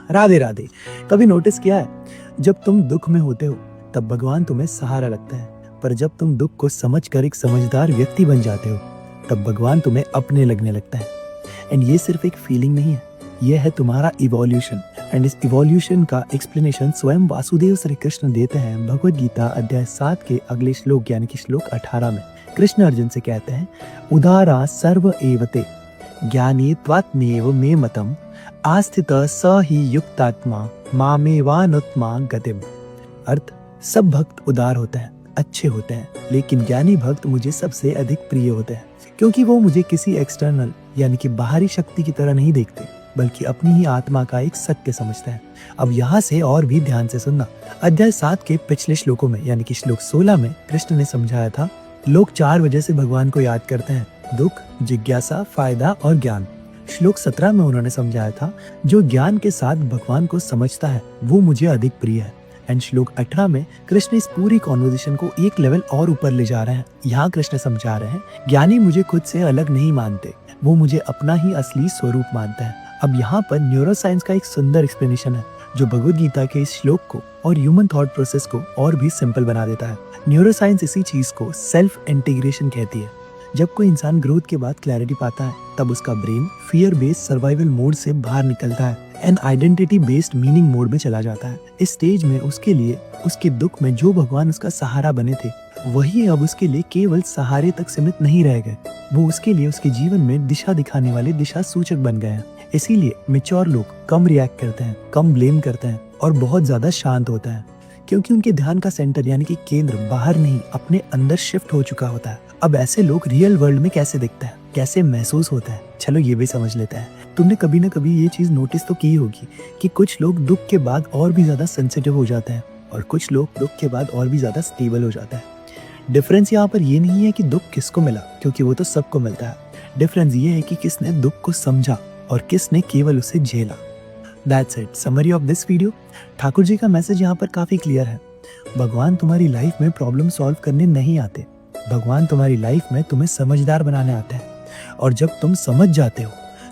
राधे राधे। कभी नोटिस किया है, जब तुम दुख में होते हो तब भगवान तुम्हें सहारा लगता है, पर जब तुम दुख को समझकर एक समझदार व्यक्ति बन जाते हो तब भगवान तुम्हें अपने लगने लगता है। एंड ये सिर्फ एक फीलिंग नहीं है, ये है तुम्हारा इवोल्यूशन। एंड इस इवोल्यूशन का एक्सप्लेनेशन स्वयं वासुदेव श्री कृष्ण देते हैं भगवद गीता अध्याय 7 के अगले श्लोक यानी कि श्लोक 18 में। कृष्ण अर्जुन से कहते हैं, उदारा सर्व एवते ज्ञानी त्वात्मेव मे मतम आस्थित स ही युक्तात्मा मामेवानुत्मा गतिम। अर्थ, सब भक्त उदार होते हैं, अच्छे होते हैं, लेकिन ज्ञानी भक्त मुझे सबसे अधिक प्रिय होते हैं, क्योंकि वो मुझे किसी एक्सटर्नल यानी कि बाहरी शक्ति की तरह नहीं देखते, बल्कि अपनी ही आत्मा का एक सत्य समझते हैं। अब यहाँ से और भी ध्यान से सुनना। अध्याय 7 के पिछले श्लोकों में यानी कि श्लोक 16 में कृष्ण ने समझाया था, लोग 4 वजह से भगवान को याद करते हैं, दुख, जिज्ञासा, फायदा और ज्ञान। श्लोक 17 में उन्होंने समझाया था, जो ज्ञान के साथ भगवान को समझता है वो मुझे अधिक प्रिय है। एंड श्लोक 18 में कृष्ण इस पूरी कॉन्वर्सेशन को एक लेवल और ऊपर ले जा रहे हैं। यहाँ कृष्ण समझा रहे हैं, ज्ञानी मुझे खुद से अलग नहीं मानते, वो मुझे अपना ही असली स्वरूप मानता है। अब यहाँ पर न्यूरोसाइंस का एक सुंदर एक्सप्लेनेशन है जो भगवद गीता के इस श्लोक को और ह्यूमन थॉट प्रोसेस को और भी सिंपल बना देता है। न्यूरोसाइंस इसी चीज को सेल्फ इंटीग्रेशन कहती है। जब कोई इंसान ग्रोथ के बाद क्लैरिटी पाता है तब उसका brain fear based survival mode से बाहर निकलता है and identity based meaning mode में चला जाता है। इस स्टेज में उसके लिए उसके दुख में जो भगवान उसका सहारा बने थे वही अब उसके लिए केवल सहारे तक सीमित नहीं रह गए, वो उसके लिए उसके जीवन में दिशा दिखाने वाले दिशा सूचक बन गए हैं। इसीलिए मैच्योर लोग कम रिएक्ट करते हैं, कम ब्लेम करते हैं और बहुत ज्यादा शांत होते हैं, क्योंकि उनके ध्यान का सेंटर यानी कि केंद्र बाहर नहीं अपने अंदर शिफ्ट हो चुका होता है। अब ऐसे लोग रियल वर्ल्ड में कैसे दिखते हैं, कैसे महसूस होता है, चलो ये भी समझ लेते हैं। तुमने कभी न कभी ये चीज नोटिस तो की होगी कि कुछ लोग दुख के बाद और भी ज्यादा सेंसिटिव हो जाते हैं और कुछ लोग दुख के बाद और भी ज्यादा स्टेबल हो जाते हैं। डिफरेंस यहाँ पर ये नहीं है कि दुख किसको मिला, क्योंकि वो तो सबको मिलता है। डिफरेंस ये है कि किसने दुख को समझा और किसने केवल उसे झेला। That's it. Summary of this video. Thakur ji का मैसेज यहाँ पर काफी क्लियर है। भगवान तुम्हारी लाइफ में प्रॉब्लम सॉल्व करने नहीं आते, भगवान तुम्हारी लाइफ में तुम्हें समझदार बनाने आते हैं। और जब तुम समझ जाते हो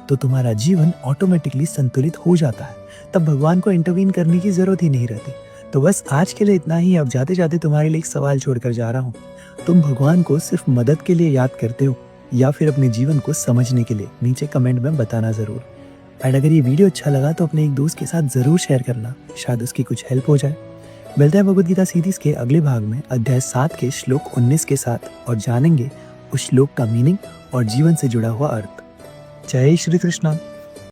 तो तुम्हारा जीवन ऑटोमेटिकली संतुलित हो जाता है, तब भगवान को इंटरवीन करने की जरूरत ही नहीं रहती। तो बस आज के लिए इतना ही। अब जाते जाते तुम्हारे लिए एक सवाल छोड़कर जा रहा हूँ, तुम भगवान को सिर्फ मदद के लिए याद करते हो या फिर अपने जीवन को समझने के लिए? नीचे कमेंट में बताना जरूर। एंड अगर ये वीडियो अच्छा लगा तो अपने एक दोस्त के साथ जरूर शेयर करना, शायद उसकी कुछ हेल्प हो जाए। मिलते हैं भगवद गीता सीरीज के अगले भाग में अध्याय 7 के श्लोक 19 के साथ और जानेंगे उस श्लोक का मीनिंग और जीवन से जुड़ा हुआ अर्थ। जय श्री कृष्ण।